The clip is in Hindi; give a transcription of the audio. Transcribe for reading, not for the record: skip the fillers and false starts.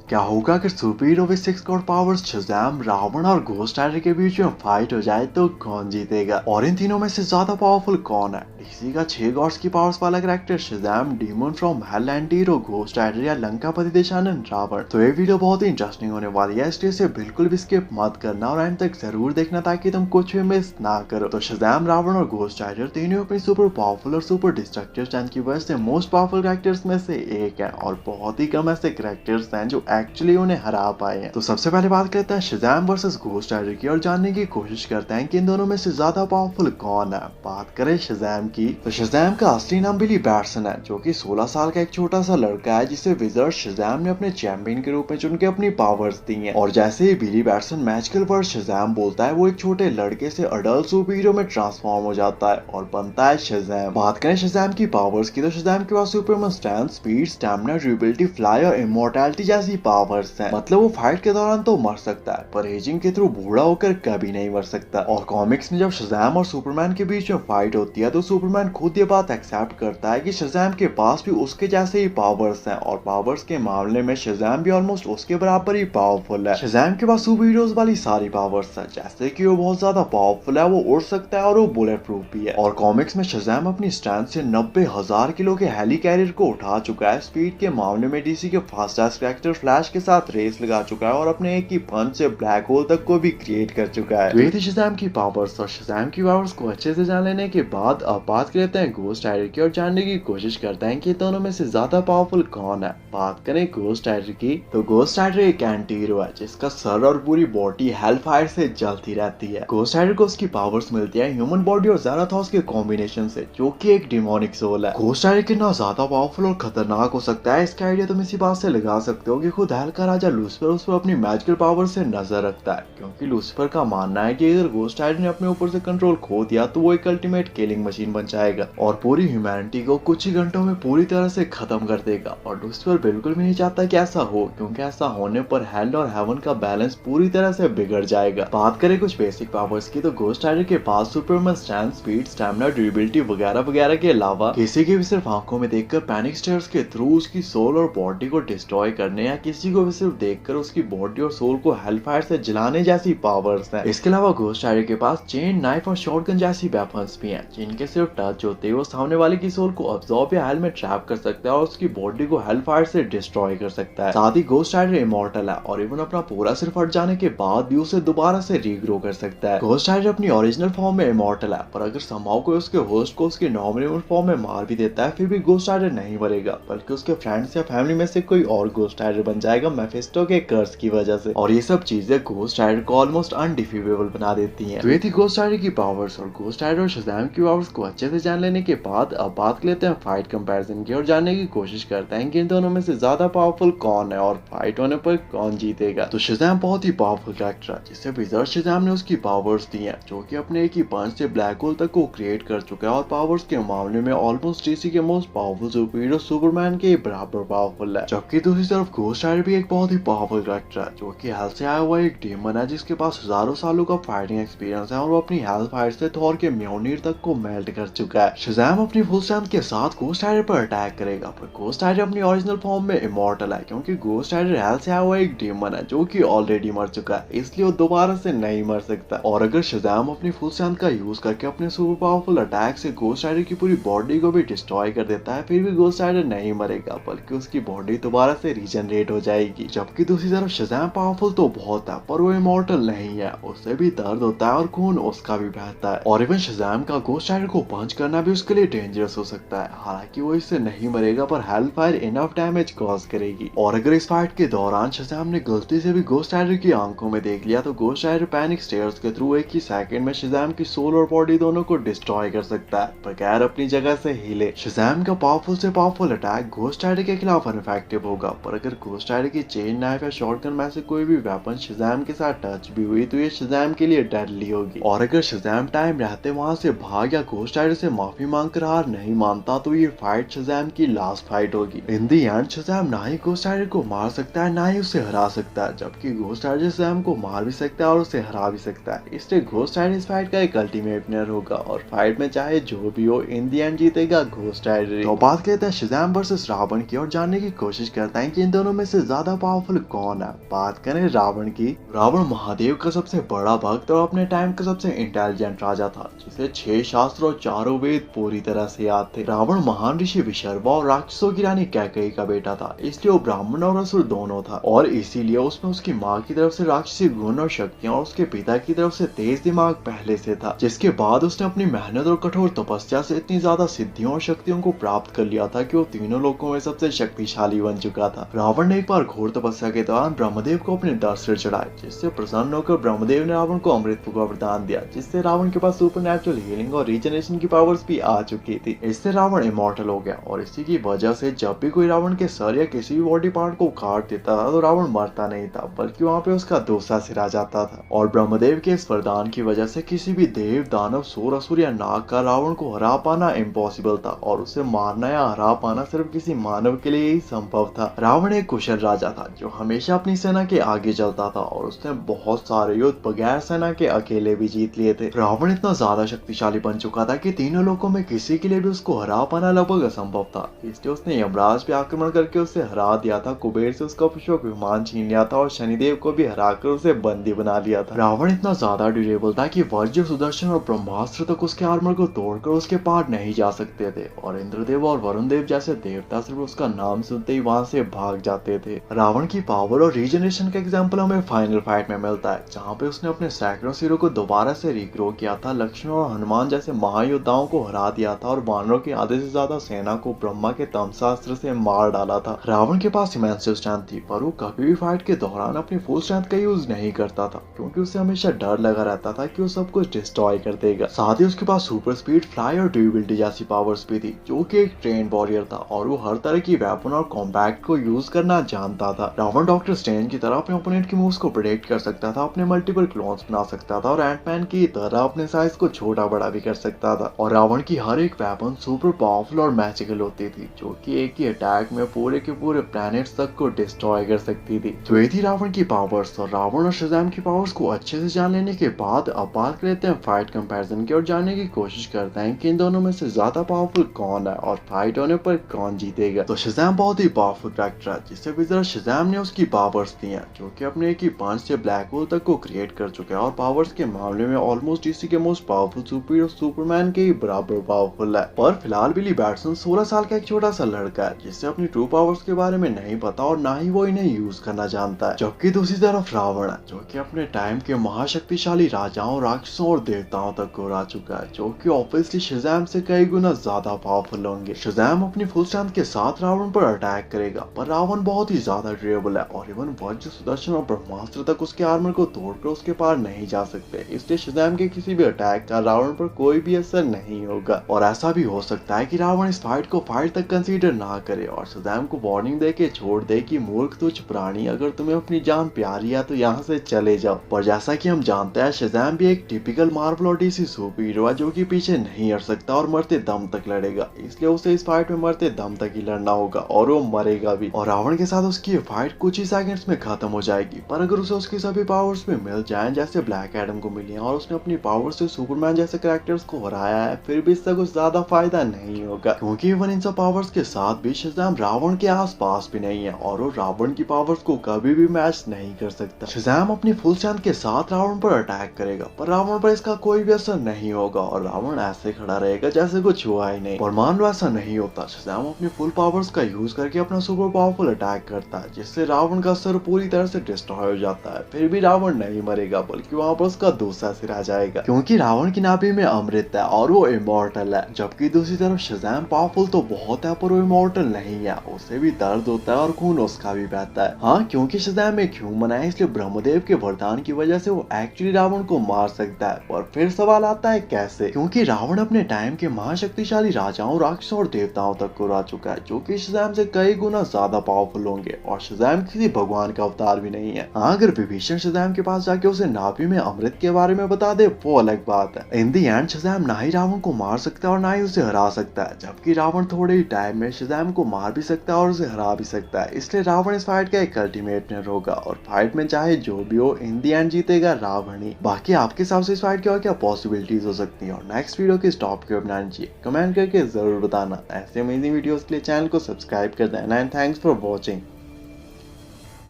क्या होगा अगर superhero with 6 crore powers Shazam, Ravan और घोस्ट राइडर के बीच में फाइट हो जाए तो कौन जीतेगा? और इन तीनों में से ज्यादा पावरफुल कौन है? डीसी का 6 गॉड्स की पावर्स वाला character Shazam, demon from hell, anti hero Ghost Rider या लंकापति देशानंद रावण? तो ये वीडियो बहुत ही इंटरेस्टिंग होने वाली है, इसलिए इसे बिल्कुल भी स्किप मत करना और एंड तक जरूर देखना ताकि तुम कुछ भी मिस ना करो। तो शज़ाम, रावण और घोस्ट राइडर तीनों अपनी सुपर पावरफुल और सुपर डिस्ट्रक्टिव स्ट्रेंथ की वजह से मोस्ट पावरफुल कैरेक्टर्स में से एक है और बहुत ही कम ऐसे कैरेक्टर्स हैं जो एक्चुअली उन्हें हरा पाए हैं। तो सबसे पहले बात करते हैं शज़ाम वर्सेस घोस्ट राइडर की और जानने की कोशिश करते हैं कि इन दोनों में से ज्यादा पावरफुल कौन है। बात करें शज़ाम की, तो शज़ाम का असली नाम बिली बैट्सन है, जो कि 16 साल का एक छोटा सा लड़का है जिसे विज़र्ड शज़ाम ने अपने चैंपियन के रूप में चुन के अपनी पावर्स दी हैं। और जैसे ही बिली बैट्सन मैजिकल वर्ड शज़ाम बोलता है, वो एक छोटे लड़के से अडल्ट सुपर हीरो में ट्रांसफॉर्म हो जाता है और बनता है शज़ाम। बात करें शज़ाम की पावर्स की, तो शज़ाम के पास Superman strength, speed, stamina, durability, fly और इमॉर्टैलिटी जैसी पावर्स हैं। मतलब वो फाइट के दौरान तो मर सकता है पर एजिंग के थ्रू बूढ़ा होकर कभी नहीं मर सकता। और कॉमिक्स में जब शज़ाम और सुपरमैन के बीच में फाइट होती है तो सुपरमैन खुद ये बात एक्सेप्ट करता है कि शज़ाम के पास भी उसके जैसे ही पावर्स हैं और पावर्स के मामले में शज़ाम भी ऑलमोस्ट उसके बराबर ही पावरफुल है। शज़ाम के पास सुपर हीरोज वाली सारी पावर्स है, जैसे कि वो बहुत ज्यादा पावरफुल है, वो उड़ सकता है और वो बुलेट प्रूफ भी है। और कॉमिक्स में शज़ाम अपनी स्ट्रेंथ से 90,000 किलो के हेली कैरियर को उठा चुका है। स्पीड के मामले में डीसी के फास्टेस्ट कैरेक्टर फ्लैश के साथ रेस लगा चुका है और अपने एक ही पंच से ब्लैक होल तक को भी क्रिएट कर चुका है। ये थी शज़ाम की पावर्स। और शज़ाम की पावर्स को अच्छे से जान लेने के बाद अब बात करते हैं घोस्ट राइडर की और जानने की कोशिश करते हैं कि दोनों में से ज्यादा पावरफुल कौन है। बात करें घोस्ट राइडर की, तो घोस्ट राइडर एक एंटी हीरो है जिसका सर और पूरी बॉडी हेल फायर से जलती रहती है। घोस्ट राइडर को उसकी पावर्स मिलती है ह्यूमन बॉडी और ज़राथोस के कॉम्बिनेशन से, जो कि एक डिमोनिक सोल है। घोस्ट राइडर कितना ज्यादा पावरफुल और खतरनाक हो सकता है, इसका आइडिया तुम इसी बात से लगा सकते हो कि खुद हेल का राजा लूसिफर उस पर अपनी मैजिकल पावर से नजर रखता है, क्योंकि लूसिफर का मानना है कि अगर घोस्ट राइडर ने अपने ऊपर से कंट्रोल खो दिया तो वो एक अल्टीमेट किलिंग मशीन बन जाएगा और पूरी ह्यूमैनिटी को कुछ ही घंटों में पूरी तरह से खत्म कर देगा। और लूसिफर बिल्कुल भी नहीं चाहता कि ऐसा हो, क्योंकि ऐसा होने पर हेल और हेवन का बैलेंस पूरी तरह से बिगड़ जाएगा। बात करें कुछ बेसिक पावर्स की, तो घोस्ट राइडर के पास Superman strength, speed, stamina, durability वगैरह वगैरह के अलावा किसी के भी सिर्फ आंखों में देखकर पैनिक स्टेयर्स के थ्रू उसकी सोल और बॉडी को डिस्ट्रॉय करने या किसी को भी सिर्फ देखकर उसकी बॉडी और सोल को हेलफायर से जलाने जैसी पावर्स हैं। इसके अलावा घोस्ट राइडर के पास चेन, नाइफ और शॉटगन जैसी वेपन्स भी हैं, जिनके सिर्फ टच होते ही वो सामने वाले की सोल को अब्सॉर्ब या हेल में ट्रैप कर सकता है और उसकी बॉडी को हेलफायर से डिस्ट्रॉय कर सकता है। साथ ही घोस्ट राइडर इमॉर्टल है और इवन अपना पूरा सिर फट जाने के बाद भी उसे दोबारा से रीग्रो कर सकता है। घोस्ट राइडर अपनी ओरिजिनल फॉर्म में इमॉर्टल है, पर अगर समहाउ कोई उसके होस्ट को उसके नॉर्मल फॉर्म में मार भी देता है, फिर भी घोस्ट राइडर नहीं मरेगा, बल्कि उसके फ्रेंड्स या फैमिली में से कोई और घोस्ट राइडर बन जाएगा मेफिस्टो के कर्स की वजह से। और ये सब चीजें घोस्ट राइडर को ऑलमोस्ट अनडिफीटेबल बना देती हैं। तो ये थी घोस्ट राइडर की पावर्स। और घोस्ट राइडर और शज़ाम की पावर्स को अच्छे से जान लेने के बाद अब बात कर लेते हैं फाइट कंपैरिजन की और जानने की कोशिश करते हैं कि इन दोनों में से ज्यादा पावरफुल कौन है और फाइट होने पर कौन जीतेगा। तो शज़ाम बहुत ही पावरफुल कैरेक्टर है जिसे विज़र्ड शज़ाम ने उसकी पावर्स दी हैं, जो कि अपने एक ही पंच से ब्लैक होल तक को क्रिएट कर चुका है और पावर्स के मामले में ऑलमोस्ट डीसी के most powerful super hero Superman के बराबर पावरफुल है। जबकि दूसरी तरफ घोस्ट राइडर भी एक बहुत ही पावरफुल कैरेक्टर है, जो कि हेल से आया हुआ एक डेमन है जिसके पास हजारों सालों का फाइटिंग एक्सपीरियंस है और वो अपनी हेल फायर से थॉर के म्योनीर तक को मेल्ट कर चुका है। शज़ाम अपनी फुल स्ट्रेंथ के साथ घोस्ट राइडर पर अटैक करेगा, पर घोस्ट राइडर अपनी ओरिजिनल फॉर्म में इमॉर्टल है, क्योंकि घोस्ट राइडर हेल से आया हुआ एक डेमन है जो कि ऑलरेडी मर चुका है, इसलिए वो दोबारा से नहीं मर सकता। और अगर शज़ाम अपनी फुल स्ट्रेंथ का यूज करके अपने सुपर पावरफुल अटैक से घोस्ट राइडर की पूरी बॉडी को भी डिस्ट्रॉय कर देता है, फिर भी घोस्ट राइडर नहीं मरेगा, बल्कि उसकी बॉडी दोबारा से रीजनरेट हो जाएगी। जबकि दूसरी तरफ शज़ाम पावरफुल तो बहुत है, पर वो इमॉर्टल नहीं है, उससे भी दर्द होता है और खून उसका भी बहता है। और इवन शज़ाम का घोस्ट राइडर को पंच करना भी उसके लिए डेंजरस हो सकता है, हालांकि वो इससे नहीं मरेगा पर hello fire enough damage cause करेगी। और अगर इस फाइट के दौरान शज़ाम ने गलती से भी घोस्ट राइडर की आंखों में देख लिया तो घोस्ट राइडर पैनिक स्टेयर्स के थ्रू एक ही सेकंड में शज़ाम की सोल और बॉडी दोनों को डिस्ट्रॉय कर सकता है, बगैर अपनी जगह से हिले। शज़ाम का पावरफुल से पावरफुल अटैक घोस्ट राइडर के खिलाफ इफेक्टिव होगा, पर अगर घोस्ट राइडर की चेन, नाइफ या शॉटगन में से कोई भी वेपन शज़ाम के साथ टच भी हुई तो ये शज़ाम के लिए डेडली होगी। और अगर शज़ाम टाइम रहते वहां से भाग या घोस्ट राइडर से माफी मांगकर हार नहीं मानता तो ये फाइट शज़ैम की लास्ट फाइट होगी। इन दी एंड शज़ैम ना ही घोस्ट राइडर को मार सकता है ना ही उसे हरा सकता है, जबकि घोस्ट राइडर शज़ैम को मार भी सकता है और उसे हरा भी सकता है। इसलिए घोस्ट राइडर इस फाइट का एक अल्टीमेट विनर होगा और फाइट में चाहे जो भी हो इन दी एंड जीतेगा घोस्ट राइडर। तो बात करते हैं शज़ैम वर्सेस रावण की और जानने की कोशिश करते हैं कि इन दोनों में से ज्यादा पावरफुल कौन है। बात करें रावण की, रावण महादेव का सबसे बड़ा भक्त और अपने टाइम का सबसे इंटेलिजेंट राजा था, जिसे 6 शास्त्र और 4 वेद पूरी तरह से याद थे। रावण महान ऋषि विशर्वा और राक्षसों की रानी कैकेयी का बेटा था, इसलिए वो ब्राह्मण और असुर दोनों था और इसीलिए उसमें उसकी माँ की तरफ से राक्षसी गुण और शक्तियां और उसके पिता की तरफ से तेज दिमाग पहले से था, जिसके बाद उसने अपनी मेहनत और कठोर तपस्या से इतनी ज्यादा सिद्धियों और शक्तियों को प्राप्त कर लिया था कि वो तीनों लोकों में सबसे शक्तिशाली बन चुका था। रावण ने एक बार घोर तपस्या के दौरान ब्रह्मदेव को अपने दर सिर चढ़ाए, जिससे प्रसन्न होकर ब्रह्मदेव ने रावण को अमृत का वरदान दिया, जिससे रावण के पास सुपरनैचुरल हीलिंग और रीजनरेशन की पावर्स भी आ चुकी थी। इससे रावण इमॉर्टल हो गया और इसी की वजह से जब भी कोई रावण के सर या किसी भी बॉडी पार्ट को काट देता था तो रावण मरता नहीं था, बल्कि वहाँ पे उसका दूसरा सिर आ जाता था। और ब्रह्मदेव के इस वरदान की वजह से किसी भी देव, दानव, सूर, असुर या नाग का रावण को हरा पाना इम्पॉसिबल था और उसे मारना या हरा पाना सिर्फ किसी मानव के लिए ही संभव था। रावण एक कुशल राजा था जो हमेशा अपनी सेना के आगे चलता था और उसने बहुत सारे युद्ध बगैर सेना के अकेले भी जीत लिए थे। रावण इतना ज्यादा शक्तिशाली बन चुका था कि तीनों लोकों में किसी के लिए भी उसको हरा पाना लगभग असंभव था, इसलिए उसने यमराज पे आक्रमण करके उसे हरा दिया था, कुबेर से उसका पुष्पक विमान छीन लिया था और शनिदेव को भी हराकर उसे बंदी बना लिया था। रावण इतना ज्यादा ड्यूरेबल था कि वज्र, सुदर्शन और ब्रह्मास्त्र तक उसके आर्मर को तोड़कर उसके पार नहीं जा सकते थे और इंद्रदेव और वरुण देव जैसे देवता सिर्फ उसका नाम सुनते ही वहां से भाग जाते थे। रावण की पावर और रीजनरेशन का एग्जाम्पल हमें फाइनल फाइट में मिलता है, जहाँ पे उसने अपने सैकड़ों सिरों को दोबारा से रिग्रो किया था, लक्ष्मण और हनुमान जैसे महायोद्धाओं को हरा दिया था और वानरों की आधे से ज्यादा सेना को ब्रह्मा के तमसास्त्र से मार डाला था। रावण के पास इमेंसिव स्ट्रेंथ थी, पर वो कभी भी फाइट के दौरान अपनी फुल स्ट्रेंथ का यूज नहीं करता था, क्योंकि उसे हमेशा डर लगा रहता था कि वो सब कुछ डिस्ट्रॉय कर देगा। साथ ही उसके पास सुपर स्पीड, फ्लाई और ड्यूरेबिलिटी जैसी पावर्स भी थी, जो कि एक ट्रेन वॉरियर था और वो हर तरह की वेपन और कॉम्बैट को यूज करना जानता था। रावण डॉक्टर स्ट्रेंज की तरह अपने ओपोनेंट के मूव्स को प्रेडिक्ट कर सकता था, अपने मल्टीपल क्लोन्स बना सकता था और एंटमैन की तरह अपने साइज को छोटा बड़ा भी कर सकता था। और रावण की हर एक वेपन सुपर पावरफुल और मैजिकल होती थी, जो कि एक ही अटैक में पूरे के पूरे प्लैनेट्स तक को डिस्ट्रॉय कर सकती थी। तो ये थी रावण की पावर्स। और रावण और शज़ैम की पावर्स को अच्छे से जान लेने के बाद अब बात करते हैं फाइट कंपैरिजन की और जानने की कोशिश करते हैं कि इन दोनों में से ज्यादा पावरफुल कौन है और फाइट होने पर कौन जीतेगा। तो शज़ैम बहुत ही पावरफुल कैरेक्टर है, जिससे विजर शज़ैम ने उसकी पावर्स दी हैं, जो कि अपने एक ही पंच से ब्लैक होल तक को क्रिएट कर चुका है और पावर्स के मामले में ऑलमोस्ट डीसी के मोस्ट पावरफुल सुपीरियर सुपरमैन के ही बराबर पावरफुल है। पर फिलहाल बिली बैट्सन 16 साल का एक छोटा सा लड़का है, जिससे अपनी ट्रू पावर्स के बारे में नहीं पता और ना ही वो इन्हें यूज करना जानता है। जबकि दूसरी तरफ रावण है, जो कि अपने टाइम के महाशक्तिशाली राजाओं, राक्षसों और देवताओं तक को हरा चुका है, जो कि ऑब्वियसली शज़ैम से कई गुना ज्यादा पावरफुल होंगे। शज़ैम अपनी फुल स्ट्रेंथ के साथ रावण पर अटैक करेगा, पर रावण बहुत ही ज्यादा ड्यूरेबल है और इवन वज्र, सुदर्शन और ब्रह्मास्त्र तक उसके आर्मर को तोड़कर उसके पार नहीं जा सकते, इसलिए शज़ैम के किसी भी अटैक का रावण पर कोई भी असर नहीं होगा। और ऐसा भी हो सकता है कि रावण इस फाइट को फाइट तक कंसीडर ना करे और शज़ैम को वार्निंग दे के छोड़ दे कि मूर्ख तुच्छ प्राणी, अगर तुम्हें अपनी जान प्यारी है तो यहाँ से चले जाओ। पर जैसा कि हम जानते हैं शज़ैम भी एक टिपिकल मार्वल और डीसी सुपर हीरो है, जो कि पीछे नहीं हट सकता और मरते दम तक लड़ेगा, इसलिए उसे इस फाइट में मरते दम तक ही लड़ना होगा और वो मरेगा भी। और रावण के साथ उसकी फाइट कुछ ही सेकंड्स में खत्म हो जाएगी, पर अगर उसे उसकी सभी पावर्स में मिल जाएं जैसे ब्लैक एडम को मिली और उसने अपनी पावर से सुपरमैन जैसे कैरेक्टर्स को हराया है, फिर भी इससे कुछ ज्यादा फायदा नहीं होगा, क्योंकि इवन इन सब पावर्स के साथ भी शज़ैम रावण के आसपास भी नहीं है और वो रावण की पावर्स को कभी भी मैच नहीं कर सकता। शज़ैम अपनी फुल स्ट्रेंथ के साथ रावण पर अटैक करेगा, पर रावण पर इसका कोई भी असर नहीं होगा और रावण ऐसे खड़ा रहेगा जैसे कुछ हुआ ही नहीं। पर मान लो ऐसा नहीं होता, शज़ैम अपनी फुल पावर्स का यूज करके अपना सुपर पावरफुल अटैक करता है, जिससे रावण का सर पूरी तरह से डिस्ट्रॉय हो जाता है, फिर भी रावण नहीं मरेगा, बल्कि वहाँ पर उसका दूसरा सिर आ जाएगा, क्योंकि रावण की नाभि में अमृत है और वो इमॉर्टल है। जबकि दूसरी तरफ शज़ैम पावरफुल तो बहुत है, पर वो इमॉर्टल नहीं है, उसे भी दर्द होता है और खून उसका भी बहता है। हाँ, क्योंकि शज़ैम एक ह्यूमन है, इसलिए ब्रह्मदेव के वरदान की वजह से वो एक्चुअली रावण को मार सकता है। पर फिर सवाल आता है कैसे, क्योंकि रावण अपने टाइम के महाशक्तिशाली राजाओं, राक्षसों और देवताओं तक को हरा चुका है, जो कि शज़ैम से कई गुना ज्यादा पावरफुल होंगे और शज़ैम किसी भगवान का अवतार भी नहीं है। हाँ, अगर विभीषण शज़ैम के पास जाके उसे नाभि में अमृत के बारे में बता दे वो अलग बात है। इन दी एंड शज़ैम ना ही ही रावण को मार सकता है और ना ही उसे हरा सकता है, जबकि रावण थोड़े ही टाइम में शज़ैम को मार भी सकता है और उसे हरा भी सकता है। इसलिए रावण इस फाइट का एक अल्टीमेट विनर होगा और फाइट में चाहे जो भी हो इन दी एंड जीतेगा रावण ही। बाकी आपके हिसाब से इस फाइट की और क्या पॉसिबिलिटीज हो सकती है और नेक्स्ट वीडियो किस टॉपिक पे बनानी चाहिए, कमेंट करके जरूर बताना। ऐसे अमेजिंग वीडियोस के लिए चैनल को सब्सक्राइब कर देना एंड थैंक्स फॉर वॉचिंग।